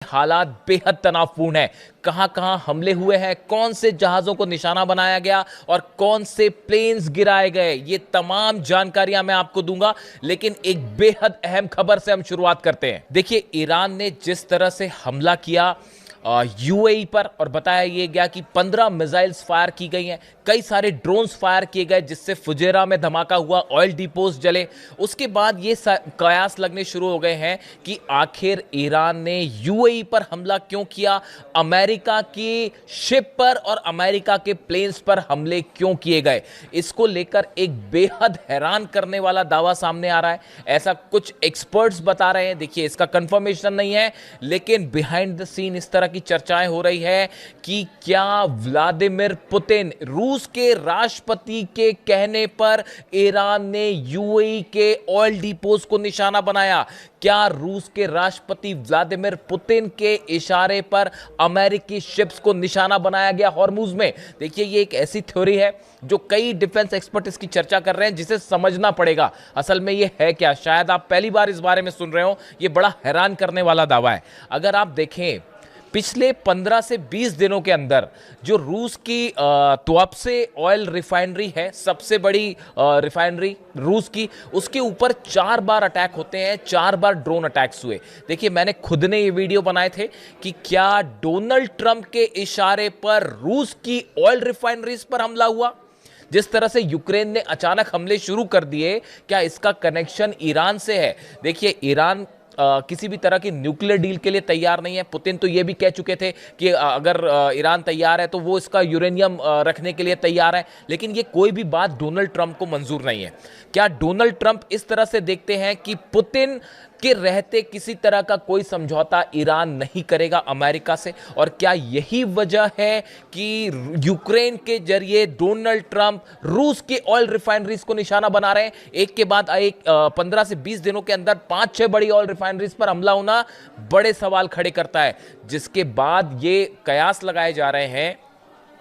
हालात बेहद तनावपूर्ण है। कहां कहां हमले हुए हैं, कौन से जहाजों को निशाना बनाया गया और कौन से प्लेन्स गिराए गए, ये तमाम जानकारियां मैं आपको दूंगा। लेकिन एक बेहद अहम खबर से हम शुरुआत करते हैं। देखिए, ईरान ने जिस तरह से हमला किया यूएई पर, और बताया यह गया कि 15 मिसाइल्स फायर की गई हैं, कई सारे ड्रोन्स फायर किए गए, जिससे फुजेरा में धमाका हुआ, ऑयल डिपोज जले। उसके बाद ये कयास लगने शुरू हो गए हैं कि आखिर ईरान ने यूएई पर हमला क्यों किया, अमेरिका की शिप पर और अमेरिका के प्लेन्स पर हमले क्यों किए गए। इसको लेकर एक बेहद हैरान करने वाला दावा सामने आ रहा है। ऐसा कुछ एक्सपर्ट्स बता रहे हैं। देखिए, इसका कंफर्मेशन नहीं है, लेकिन बिहाइंड द सीन इस तरह की चर्चाएं हो रही है कि क्या व्लादिमीर पुतिन, रूस के राष्ट्रपति के कहने पर ईरान ने यूएई के ऑयल डिपोज को निशाना बनाया। क्या रूस के राष्ट्रपति व्लादिमीर पुतिन के इशारे पर अमेरिकी शिप्स को निशाना बनाया गया हॉर्मुज में। देखिए, ये एक ऐसी थ्योरी है जो कई डिफेंस एक्सपर्ट इसकी चर्चा कर रहे हैं, जिसे समझना पड़ेगा असल में ये है क्या। शायद आप पहली बार इस बारे में सुन रहे हो। ये बड़ा हैरान करने वाला दावा है। अगर आप देखें, पिछले 15 से 20 दिनों के अंदर जो रूस की तुआप्से ऑयल रिफाइनरी है, सबसे बड़ी रिफाइनरी रूस की, उसके ऊपर 4 बार अटैक होते हैं, 4 बार ड्रोन अटैक्स हुए। देखिए, मैंने खुद ने ये वीडियो बनाए थे कि क्या डोनाल्ड ट्रंप के इशारे पर रूस की ऑयल रिफाइनरीज पर हमला हुआ। जिस तरह से यूक्रेन ने अचानक हमले शुरू कर दिए, क्या इसका कनेक्शन ईरान से है। देखिए, ईरान किसी भी तरह की न्यूक्लियर डील के लिए तैयार नहीं है। पुतिन तो ये भी कह चुके थे कि अगर ईरान तैयार है तो वो इसका यूरेनियम रखने के लिए तैयार है, लेकिन ये कोई भी बात डोनाल्ड ट्रंप को मंजूर नहीं है। क्या डोनाल्ड ट्रंप इस तरह से देखते हैं कि पुतिन के रहते किसी तरह का कोई समझौता ईरान नहीं करेगा अमेरिका से? और क्या यही वजह है कि यूक्रेन के जरिए डोनाल्ड ट्रंप रूस के ऑयल रिफाइनरीज को निशाना बना रहे हैं? एक के बाद एक 15 से 20 दिनों के अंदर 5-6 बड़ी ऑयल रिफाइनरीज पर हमला होना बड़े सवाल खड़े करता है, जिसके बाद ये कयास लगाए जा रहे हैं।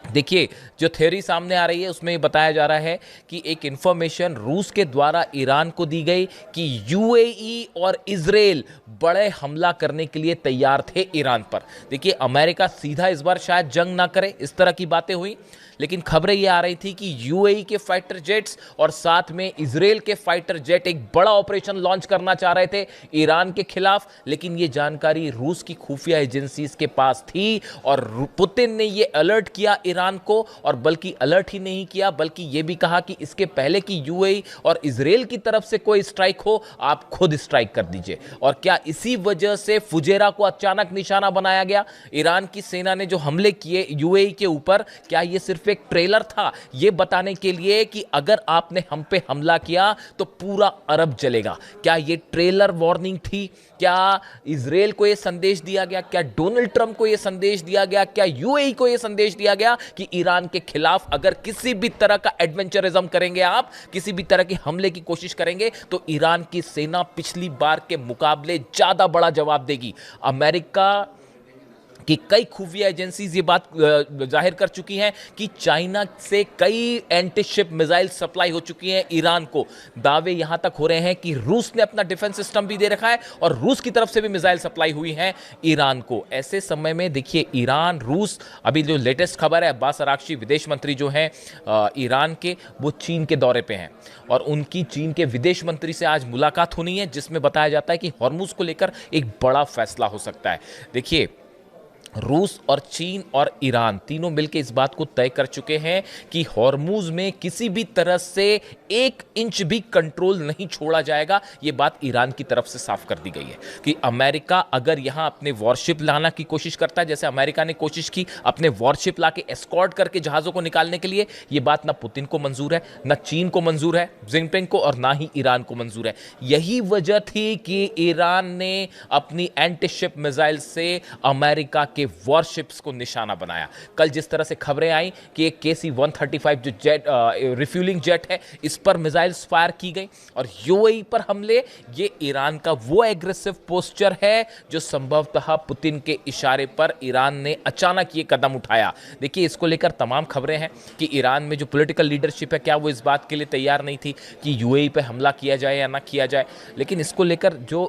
देखिए, जो थ्योरी सामने आ रही है उसमें ये बताया जा रहा है कि एक इंफॉर्मेशन रूस के द्वारा ईरान को दी गई कि यूएई और इजराइल बड़े हमला करने के लिए तैयार थे ईरान पर। देखिए, अमेरिका सीधा इस बार शायद जंग ना करे, इस तरह की बातें हुई, लेकिन खबरें ये आ रही थी कि यूएई के फाइटर जेट्स और साथ में इजराइल के फाइटर जेट एक बड़ा ऑपरेशन लॉन्च करना चाह रहे थे ईरान के खिलाफ। लेकिन ये जानकारी रूस की खुफिया एजेंसीज के पास थी और पुतिन ने ये अलर्ट किया ईरान को, और बल्कि अलर्ट ही नहीं किया बल्कि ये भी कहा कि इसके पहले कि यूएई और इजराइल की तरफ से कोई स्ट्राइक हो, आप खुद स्ट्राइक कर दीजिए। और क्या इसी वजह से फुजेरा को अचानक निशाना बनाया गया? ईरान की सेना ने जो हमले किए यूएई के ऊपर, क्या ये सिर्फ एक ट्रेलर था ये बताने के लिए कि अगर आपने हम पे हमला किया तो पूरा अरब जलेगा? क्या ये ट्रेलर वार्निंग थी? क्या इजराइल को यह संदेश दिया गया? क्या डोनाल्ड ट्रंप को यह संदेश दिया गया? क्या यूएई को यह संदेश दिया गया कि ईरान के खिलाफ अगर किसी भी तरह का एडवेंचरिज्म करेंगे, आप किसी भी तरह के हमले की कोशिश करेंगे, तो ईरान की सेना पिछली बार के मुकाबले ज्यादा बड़ा जवाब देगी? अमेरिका कि कई खुफिया एजेंसीज ये बात जाहिर कर चुकी हैं कि चाइना से कई एंटी शिप मिसाइल सप्लाई हो चुकी हैं ईरान को। दावे यहां तक हो रहे हैं कि रूस ने अपना डिफेंस सिस्टम भी दे रखा है और रूस की तरफ से भी मिसाइल सप्लाई हुई हैं ईरान को। ऐसे समय में देखिए, ईरान रूस, अभी जो लेटेस्ट खबर है, अब्बास अरागची विदेश मंत्री जो हैं ईरान के, वो चीन के दौरे पे हैं और उनकी चीन के विदेश मंत्री से आज मुलाकात होनी है, जिसमें बताया जाता है कि हॉर्मुज को लेकर एक बड़ा फैसला हो सकता है। देखिए, रूस और चीन और ईरान तीनों मिलकर इस बात को तय कर चुके हैं कि हॉर्मुज में किसी भी तरह से 1 इंच भी कंट्रोल नहीं छोड़ा जाएगा। यह बात ईरान की तरफ से साफ कर दी गई है कि अमेरिका अगर यहां अपने वॉरशिप लाना की कोशिश करता है, जैसे अमेरिका ने कोशिश की अपने वॉरशिप लाके एस्कॉर्ट करके जहाजों को निकालने के लिए, यह बात ना पुतिन को मंजूर है, ना चीन को मंजूर है जिनपिंग को, और ना ही ईरान को मंजूर है। यही वजह थी कि ईरान ने अपनी एंटी शिप मिसाइल से अमेरिका के वॉरशिप्स को निशाना बनाया। कल जिस तरह से खबरें आई कि एक KC-135 जो जेट रिफ्यूलिंग जेट है, इस पर मिसाइल्स फायर की गई और यूएई पर हमले, ये ईरान का वो एग्रेसिव पोस्चर है जो संभवतः पुतिन के इशारे पर ईरान ने अचानक ये कदम उठाया। देखिए, इसको लेकर तमाम खबरें हैं कि ईरान में जो पॉलिटिकल लीडरशिप है, क्या वो इस बात के लिए तैयार नहीं थी कि यूएई पे हमला किया जाए या ना किया जाए। लेकिन इसको लेकर जो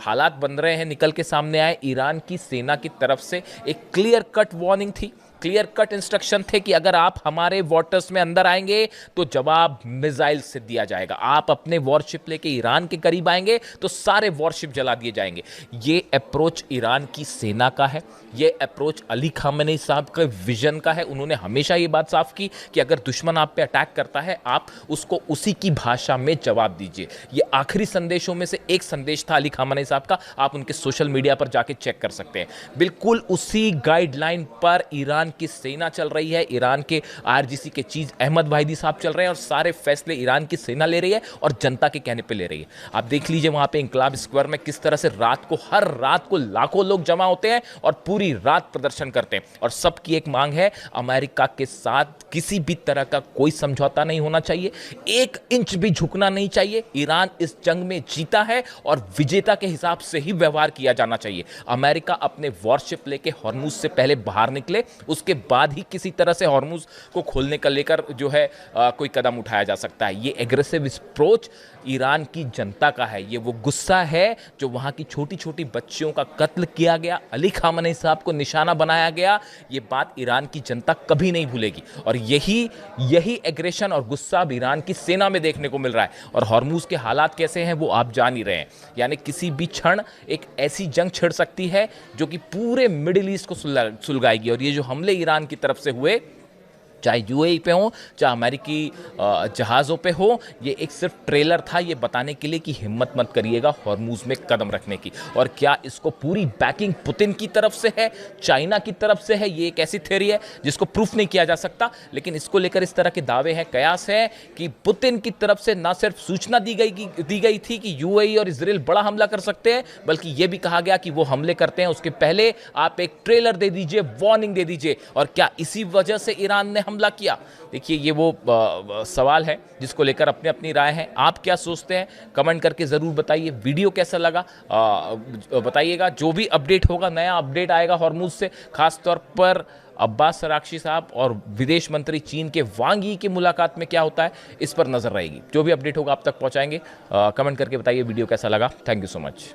हालात बन रहे हैं, निकल के सामने आए, ईरान की सेना की तरफ से एक क्लियर कट वार्निंग थी, क्लियर कट इंस्ट्रक्शन थे कि अगर आप हमारे वाटर्स में अंदर आएंगे तो जवाब मिसाइल से दिया जाएगा। आप अपने वॉरशिप लेके ईरान के करीब आएंगे तो सारे वॉरशिप जला दिए जाएंगे। ये अप्रोच ईरान की सेना का है, ये अप्रोच अली खामेनी साहब के विजन का है। उन्होंने हमेशा ये बात साफ की कि अगर दुश्मन आप पे अटैक करता है, आप उसको उसी की भाषा में जवाब दीजिए। ये आखिरी संदेशों में से एक संदेश था अली खामेनी साहब का, आप उनके सोशल मीडिया पर जाके चेक कर सकते हैं। बिल्कुल उसी गाइडलाइन पर ईरान की सेना चल रही है। ईरान के आईआरजीसी के चीफ अहमद वाहिदी साहब चल रहे हैं और सारे फैसले ईरान की सेना ले रही है और जनता के कहने पे ले रही है। आप देख लीजिए वहां पे इंकलाब स्क्वायर में किस तरह से हर रात को लाखों लोग जमा होते हैं और पूरी रात प्रदर्शन करते हैं और सबकी एक मांग है, अमेरिका के साथ किसी भी तरह का कोई समझौता नहीं होना चाहिए, 1 इंच भी झुकना नहीं चाहिए। ईरान इस जंग में जीता है और विजेता के हिसाब से ही व्यवहार किया जाना चाहिए। अमेरिका अपने वॉरशिप लेके हॉर्मुज से पहले बाहर निकले, उसके बाद ही किसी तरह से हॉर्मुज को खोलने का लेकर जो है कोई कदम उठाया जा सकता है। ये एग्रेसिव अप्रोच ईरान की जनता का है, ये वो गुस्सा है जो वहां की छोटी छोटी बच्चियों का कत्ल किया गया, अली खामेनी साहब को निशाना बनाया गया। ये बात ईरान की जनता कभी नहीं भूलेगी और यही एग्रेशन और गुस्सा अब ईरान की सेना में देखने को मिल रहा है। और हॉर्मुज के हालात कैसे हैं वो आप जान ही रहे हैं, यानी किसी भी क्षण एक ऐसी जंग छिड़ सकती है जो कि पूरे मिडिल ईस्ट को सुलगाएगी। और ये जो हमले ईरान की तरफ से हुए, चाहे यूएई पे हो, चाहे अमेरिकी जहाज़ों पे हो, ये एक सिर्फ ट्रेलर था ये बताने के लिए कि हिम्मत मत करिएगा हॉर्मुज में कदम रखने की। और क्या इसको पूरी बैकिंग पुतिन की तरफ से है, चाइना की तरफ से है, ये एक ऐसी थ्योरी है जिसको प्रूफ नहीं किया जा सकता। लेकिन इसको लेकर इस तरह के दावे हैं, कयास है कि पुतिन की तरफ से ना सिर्फ सूचना दी गई थी कि यूएई और इजराइल बड़ा हमला कर सकते हैं, बल्कि यह भी कहा गया कि वो हमले करते हैं उसके पहले आप एक ट्रेलर दे दीजिए, वार्निंग दे दीजिए। और क्या इसी वजह से ईरान ने हमला किया? देखिए, ये वो सवाल है जिसको लेकर अपनी अपनी राय है। आप क्या सोचते हैं कमेंट करके ज़रूर बताइए। वीडियो कैसा लगा बताइएगा। जो भी अपडेट होगा, नया अपडेट आएगा हॉर्मुज से, खास तौर पर अब्बास अरागची साहब और विदेश मंत्री चीन के वांग यी की मुलाकात में क्या होता है, इस पर नजर रहेगी। जो भी अपडेट होगा आप तक पहुंचाएंगे। कमेंट करके बताइए वीडियो कैसा लगा। Thank you so much.